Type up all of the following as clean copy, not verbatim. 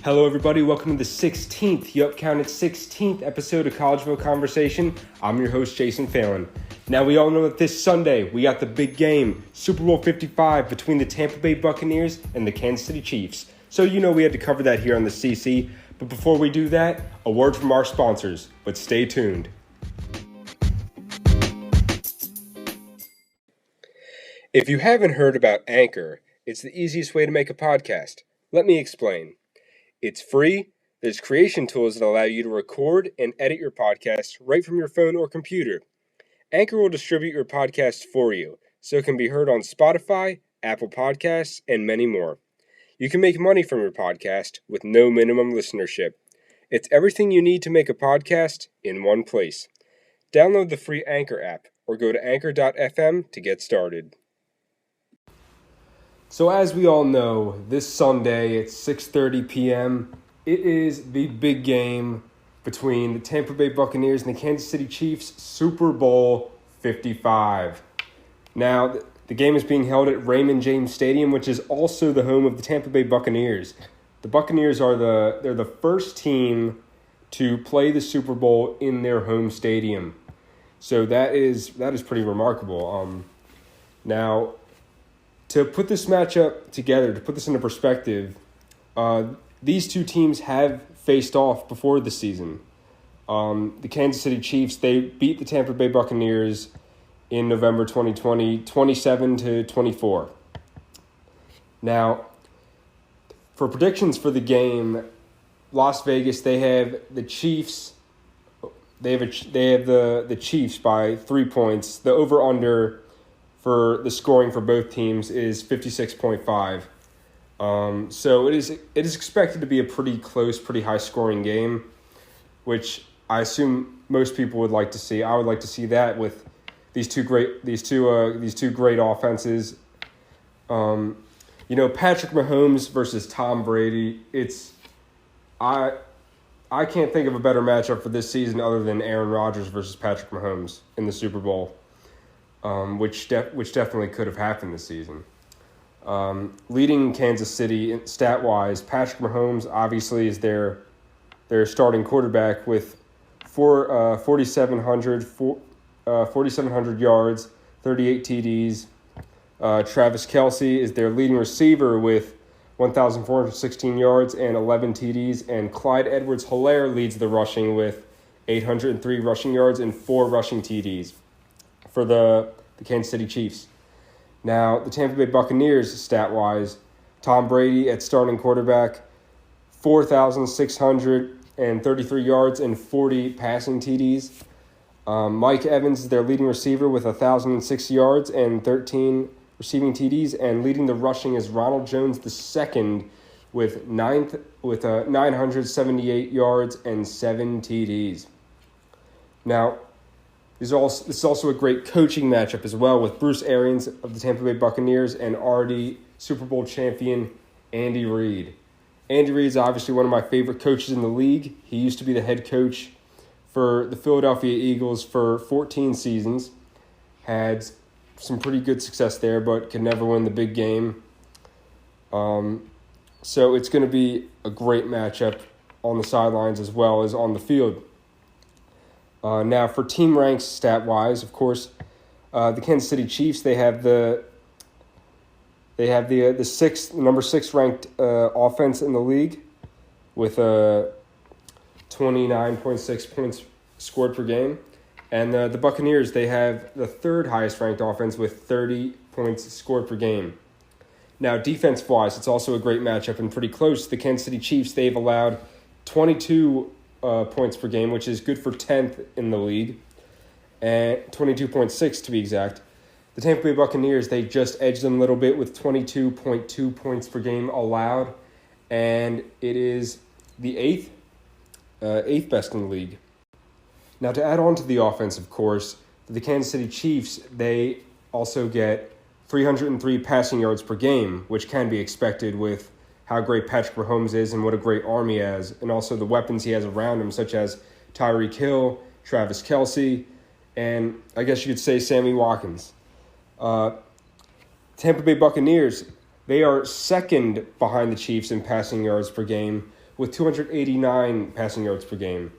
Hello, everybody. Welcome to the 16th, you counted 16th episode of Collegeville Conversation. I'm your host, Jason Phelan. Now, we all know that this Sunday, we got the big game, Super Bowl 55, between the Tampa Bay Buccaneers and the Kansas City Chiefs. So, we had to cover that here on the CC. But before we do that, a word from our sponsors. But stay tuned. If you haven't heard about Anchor, it's the easiest way to make a podcast. Let me explain. It's free. There's creation tools that allow you to record and edit your podcast right from your phone or computer. Anchor will distribute your podcast for you, so it can be heard on Spotify, Apple Podcasts, and many more. You can make money from your podcast with no minimum listenership. It's everything you need to make a podcast in one place. Download the free Anchor app or go to anchor.fm to get started. So as we all know, this Sunday at 6:30 p.m., it is the big game between the Tampa Bay Buccaneers and the Kansas City Chiefs, Super Bowl 55. Now, the game is being held at Raymond James Stadium, which is also the home of the Tampa Bay Buccaneers. The Buccaneers are the first team to play the Super Bowl in their home stadium. So that is pretty remarkable. Now, to put this matchup together, to put this into perspective, these two teams have faced off before the season. The Kansas City Chiefs, they beat the Tampa Bay Buccaneers in November 2020, 27-24. Now, for predictions for the game, Las Vegas, they have the Chiefs. They have the Chiefs by 3 points. The over/under for the scoring for both teams is 56.5. So it is expected to be a pretty close, pretty high scoring game, which I assume most people would like to see. I would like to see that with these two great offenses. Patrick Mahomes versus Tom Brady. I can't think of a better matchup for this season other than Aaron Rodgers versus Patrick Mahomes in the Super Bowl. Which definitely could have happened this season. Leading Kansas City stat-wise, Patrick Mahomes obviously is their starting quarterback with 4,700 yards, 38 TDs. Travis Kelce is their leading receiver with 1,416 yards and 11 TDs, and Clyde Edwards-Helaire leads the rushing with 803 rushing yards and 4 rushing TDs for the Kansas City Chiefs. Now, the Tampa Bay Buccaneers, stat-wise, Tom Brady at starting quarterback, 4,633 yards and 40 passing TDs. Mike Evans is their leading receiver with 1,006 yards and 13 receiving TDs, and leading the rushing is Ronald Jones II with 978 yards and 7 TDs. Now, this is also a great coaching matchup as well with Bruce Arians of the Tampa Bay Buccaneers and already Super Bowl champion Andy Reid. Andy Reid is obviously one of my favorite coaches in the league. He used to be the head coach for the Philadelphia Eagles for 14 seasons. Had some pretty good success there, but could never win the big game. So it's going to be a great matchup on the sidelines as well as on the field. Now, for team ranks stat-wise, of course, the Kansas City Chiefs, they have the number 6 ranked offense in the league with 29.6 points scored per game, and the Buccaneers, they have the 3rd highest ranked offense with 30 points scored per game. Now, defense-wise, it's also a great matchup and pretty close. The Kansas City Chiefs, they've allowed 22 points per game, which is good for 10th in the league, and 22.6 to be exact. The Tampa Bay Buccaneers, they just edged them a little bit with 22.2 points per game allowed, and it is the 8th best in the league. Now, to add on to the offense, of course, the Kansas City Chiefs, they also get 303 passing yards per game, which can be expected with how great Patrick Mahomes is and what a great arm he has, and also the weapons he has around him, such as Tyreek Hill, Travis Kelce, and I guess you could say Sammy Watkins. Tampa Bay Buccaneers, they are second behind the Chiefs in passing yards per game with 289 passing yards per game.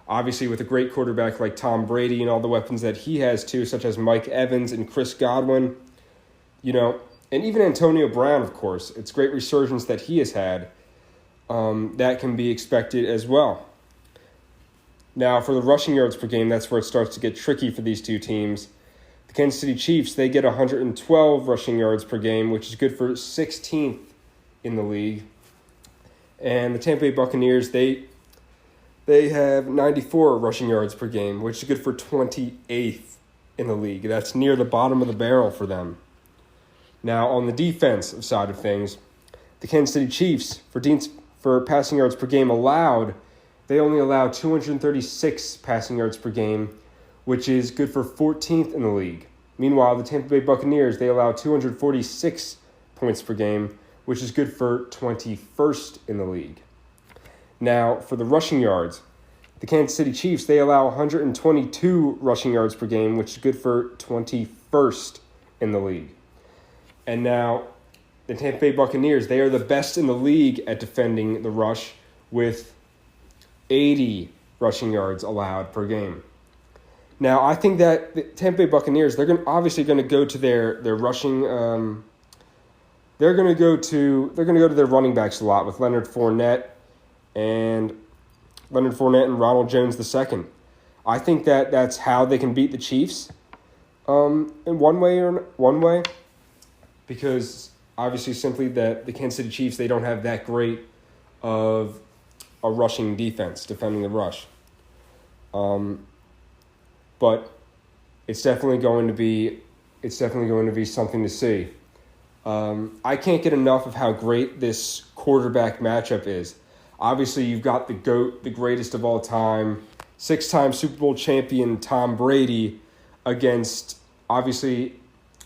Obviously, with a great quarterback like Tom Brady and all the weapons that he has too, such as Mike Evans and Chris Godwin, and even Antonio Brown, of course. It's great resurgence that he has had. That can be expected as well. Now, for the rushing yards per game, that's where it starts to get tricky for these two teams. The Kansas City Chiefs, they get 112 rushing yards per game, which is good for 16th in the league. And the Tampa Bay Buccaneers, they have 94 rushing yards per game, which is good for 28th in the league. That's near the bottom of the barrel for them. Now, on the defensive side of things, the Kansas City Chiefs, for passing yards per game allowed, they only allow 236 passing yards per game, which is good for 14th in the league. Meanwhile, the Tampa Bay Buccaneers, they allow 246 points per game, which is good for 21st in the league. Now, for the rushing yards, the Kansas City Chiefs, they allow 122 rushing yards per game, which is good for 21st in the league. And now, the Tampa Bay Buccaneers, they are the best in the league at defending the rush with 80 rushing yards allowed per game. Now, I think that the Tampa Bay Buccaneers, they're obviously going to go to their rushing. They're going to go to their running backs a lot with Leonard Fournette and Ronald Jones II. I think that that's how they can beat the Chiefs. In one way, because obviously simply that the Kansas City Chiefs, they don't have that great of a rushing defense defending the rush. But it's definitely going to be something to see. I can't get enough of how great this quarterback matchup is. Obviously, you've got the GOAT, the greatest of all time, 6-time Super Bowl champion Tom Brady against obviously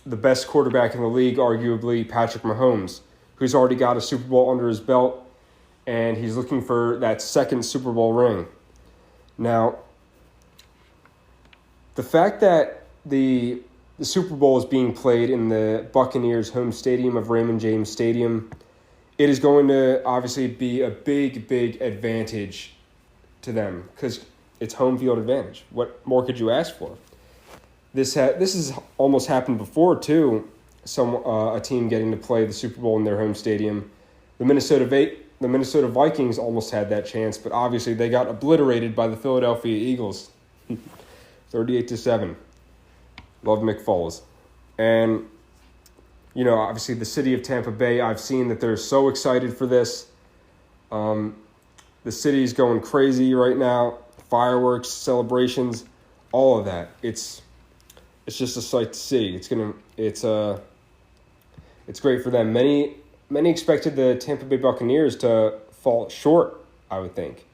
the best quarterback in the league, arguably Patrick Mahomes, who's already got a Super Bowl under his belt, and he's looking for that second Super Bowl ring. Now, the fact that the Super Bowl is being played in the Buccaneers' home stadium of Raymond James Stadium, it is going to obviously be a big, big advantage to them because it's home field advantage. What more could you ask for? This has almost happened before too. A team getting to play the Super Bowl in their home stadium. The Minnesota Vikings almost had that chance, but obviously they got obliterated by the Philadelphia Eagles, 38-7. Love Mick Foles. And, obviously the city of Tampa Bay, I've seen that they're so excited for this. The city's going crazy right now. Fireworks, celebrations, all of that. It's just a sight to see. It's great for them. Many expected the Tampa Bay Buccaneers to fall short, I would think.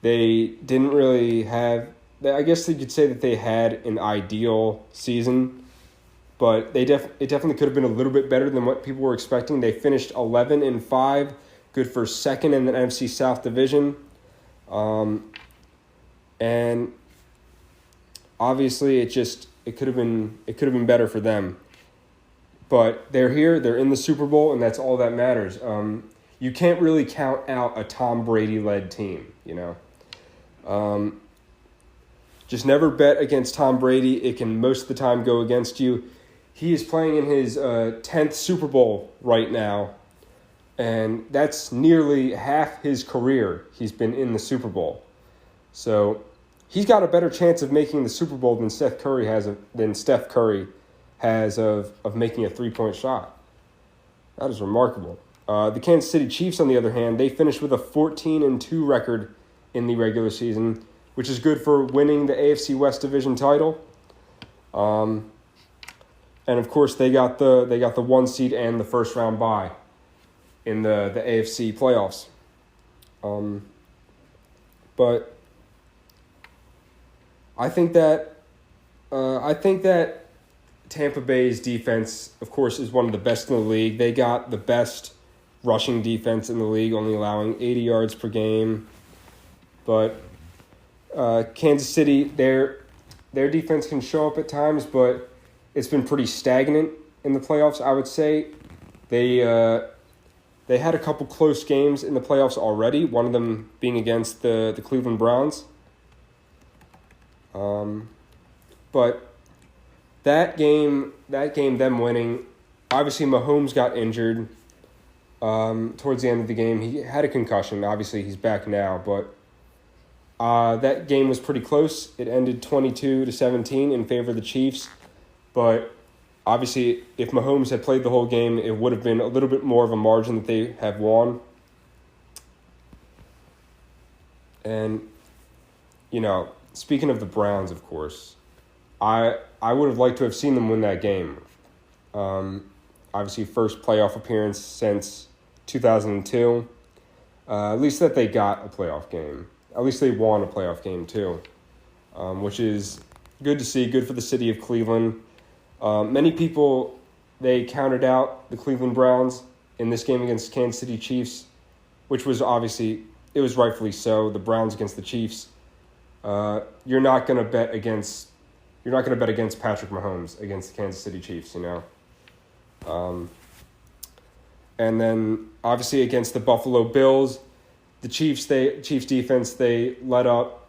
They didn't really have, I guess you could say that they had an ideal season, but it definitely could have been a little bit better than what people were expecting. They finished 11-5, good for second in the NFC South division. And obviously it could have been better for them. But they're here, they're in the Super Bowl, and that's all that matters. You can't really count out a Tom Brady-led team, Just never bet against Tom Brady. It can most of the time go against you. He is playing in his 10th Super Bowl right now, and that's nearly half his career he's been in the Super Bowl. So he's got a better chance of making the Super Bowl than Steph Curry has of making a three-point shot. That is remarkable. The Kansas City Chiefs, on the other hand, they finished with a 14-2 record in the regular season, which is good for winning the AFC West Division title. And of course, they got the 1 seed and the first round bye in the AFC playoffs. But I think that Tampa Bay's defense, of course, is one of the best in the league. They got the best rushing defense in the league, only allowing 80 yards per game. But Kansas City, their defense can show up at times, but it's been pretty stagnant in the playoffs, I would say. They They had a couple close games in the playoffs already, one of them being against the Cleveland Browns. But that game, them winning, obviously Mahomes got injured towards the end of the game. He had a concussion. Obviously, he's back now, but that game was pretty close. It ended 22-17 in favor of the Chiefs, but obviously, if Mahomes had played the whole game, it would have been a little bit more of a margin that they have won. And, speaking of the Browns, of course, I would have liked to have seen them win that game. Obviously, first playoff appearance since 2002. At least that they got a playoff game. At least they won a playoff game, too, which is good to see, good for the city of Cleveland. Many people, they counted out the Cleveland Browns in this game against Kansas City Chiefs, which was obviously, it was rightfully so. The Browns against the Chiefs. You're not going to bet against Patrick Mahomes against the Kansas City Chiefs, And then obviously against the Buffalo Bills, the Chiefs defense, they let up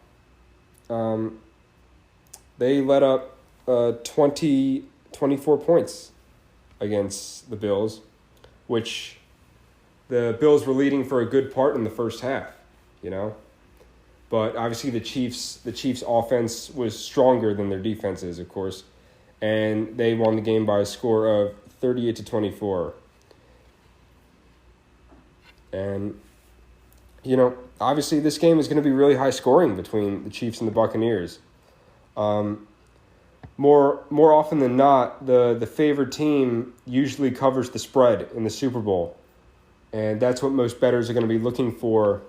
24 points against the Bills, which the Bills were leading for a good part in the first half, But obviously the Chiefs' offense was stronger than their defense is, of course, and they won the game by a score of 38-24. And obviously this game is going to be really high scoring between the Chiefs and the Buccaneers. More often than not, the favored team usually covers the spread in the Super Bowl, and that's what most bettors are going to be looking for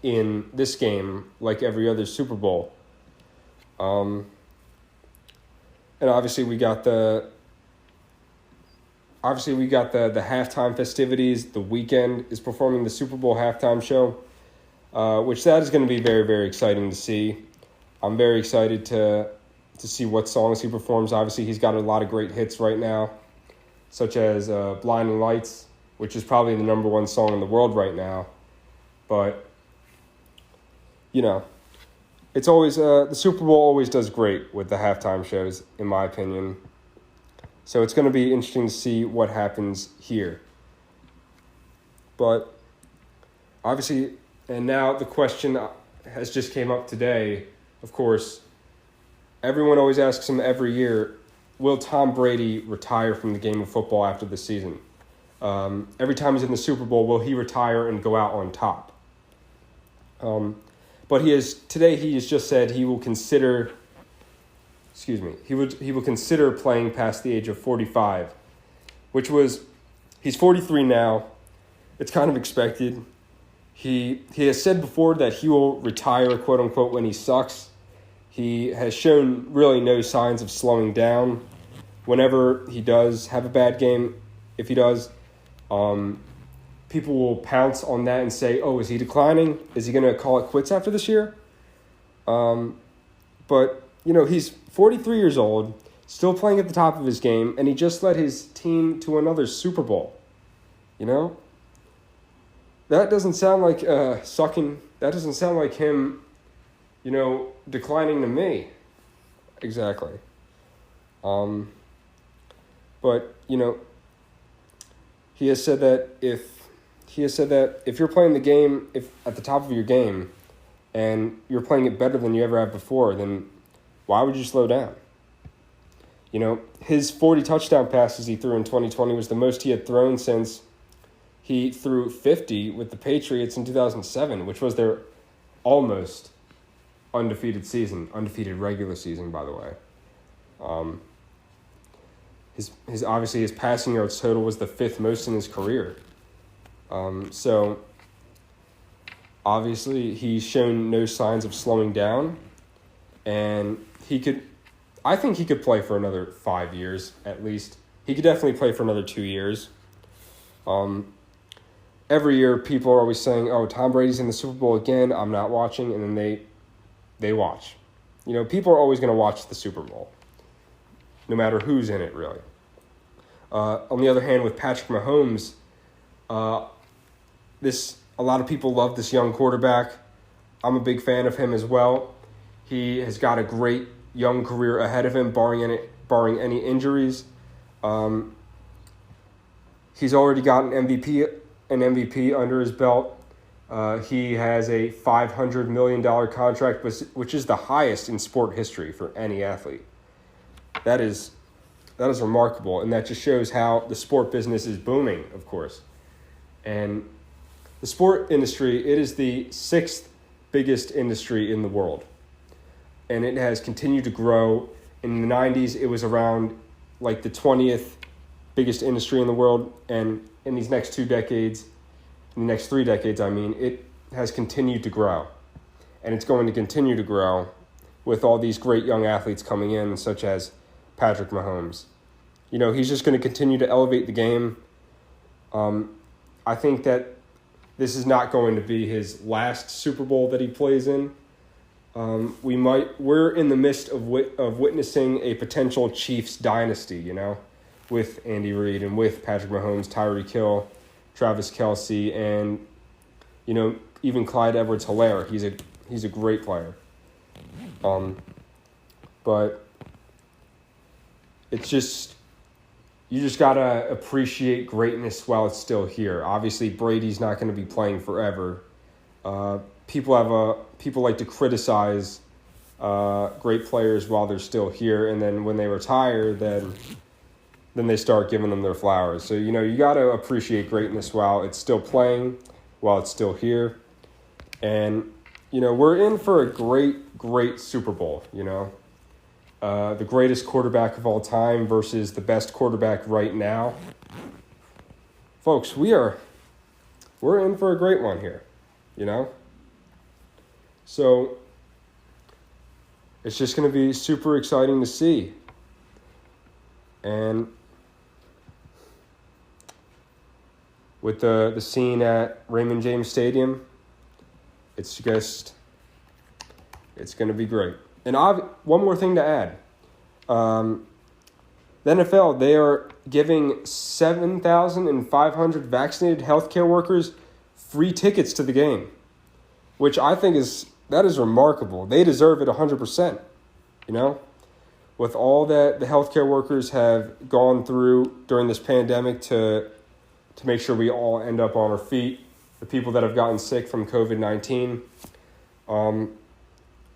in this game, like every other Super Bowl. And obviously we got the halftime festivities. The Weeknd is performing the Super Bowl halftime show, which that is going to be very, very exciting to see. I'm very excited to see what songs he performs. Obviously, he's got a lot of great hits right now, such as Blinding Lights, which is probably the number one song in the world right now. But, it's always the Super Bowl always does great with the halftime shows, in my opinion. So it's going to be interesting to see what happens here. But obviously, and now the question has just came up today, of course. Everyone always asks him every year, will Tom Brady retire from the game of football after the season? Every time he's in the Super Bowl, will he retire and go out on top? But he has just said he will consider he will consider playing past the age of 45, he's 43 now. It's kind of expected. He has said before that he will retire, quote unquote, when he sucks. He has shown really no signs of slowing down. Whenever he does have a bad game, if he does, people will pounce on that and say, oh, is he declining? Is he going to call it quits after this year? But, he's 43 years old, still playing at the top of his game, and he just led his team to another Super Bowl. That doesn't sound like sucking. That doesn't sound like him, declining to me. Exactly. But, he has said that if you're playing the game at the top of your game and you're playing it better than you ever have before, then why would you slow down? His 40 touchdown passes he threw in 2020 was the most he had thrown since he threw 50 with the Patriots in 2007, which was their almost undefeated regular season, by the way. His passing yards total was the fifth most in his career. So obviously he's shown no signs of slowing down, and I think he could play for another 5 years at least. He could definitely play for another 2 years. Every year people are always saying, oh, Tom Brady's in the Super Bowl again, I'm not watching, and then they watch. People are always going to watch the Super Bowl, no matter who's in it, really. On the other hand, with Patrick Mahomes, a lot of people love this young quarterback. I'm a big fan of him as well. He has got a great young career ahead of him, barring any injuries. He's already got an MVP under his belt. He has a $500 million contract, which is the highest in sport history for any athlete. That is remarkable, and that just shows how the sport business is booming, of course. And the sport industry, it is the 6th biggest industry in the world. And it has continued to grow. In the 90s, it was around like the 20th biggest industry in the world. And in these next 2 decades, in the next 3 decades, it has continued to grow. And it's going to continue to grow with all these great young athletes coming in, such as Patrick Mahomes. He's just going to continue to elevate the game. I think that this is not going to be his last Super Bowl that he plays in. We're in the midst of witnessing a potential Chiefs dynasty, with Andy Reid and with Patrick Mahomes, Tyreek Hill, Travis Kelce, and even Clyde Edwards-Helaire. He's a great player. But it's just, you just gotta appreciate greatness while it's still here. Obviously, Brady's not going to be playing forever. People like to criticize great players while they're still here, and then when they retire, then they start giving them their flowers. So you gotta appreciate greatness while it's still playing, while it's still here, and we're in for a great Super Bowl. The greatest quarterback of all time versus the best quarterback right now. Folks, we're in for a great one here, So it's just going to be super exciting to see. And with the scene at Raymond James Stadium, it's going to be great. And one more thing to add. The NFL, they are giving 7,500 vaccinated healthcare workers free tickets to the game, which I think is remarkable. They deserve it 100%, with all that the healthcare workers have gone through during this pandemic to make sure we all end up on our feet, the people that have gotten sick from COVID-19.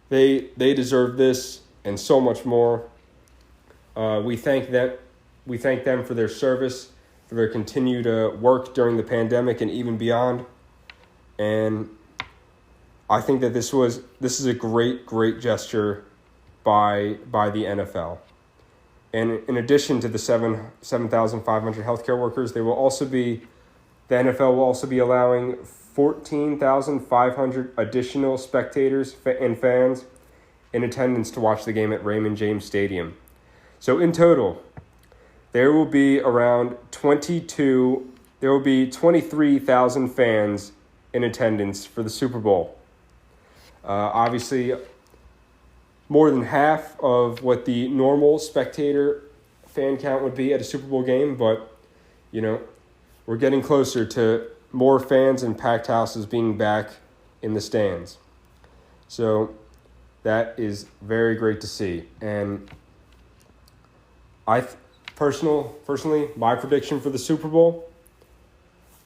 They deserve this and so much more. We thank them for their service, for their continued work during the pandemic and even beyond. And I think that this is a great gesture by the NFL. And in addition to the 7,500 healthcare workers, the NFL will also be allowing 14,500 additional spectators and fans in attendance to watch the game at Raymond James Stadium. So in total, there will be 23,000 fans in attendance for the Super Bowl. Obviously, more than half of what the normal spectator fan count would be at a Super Bowl game, but, we're getting closer to more fans and packed houses being back in the stands. So that is very great to see. And personally, my prediction for the Super Bowl,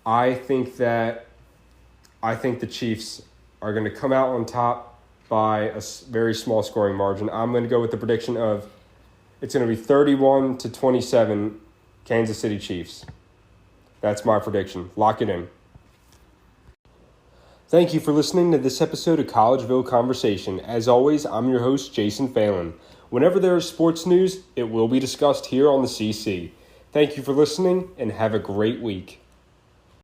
I think the Chiefs are going to come out on top by a very small scoring margin. I'm going to go with the prediction of it's going to be 31-27 Kansas City Chiefs. That's my prediction. Lock it in. Thank you for listening to this episode of Collegeville Conversation. As always, I'm your host, Jason Phelan. Whenever there is sports news, it will be discussed here on the CC. Thank you for listening, and have a great week.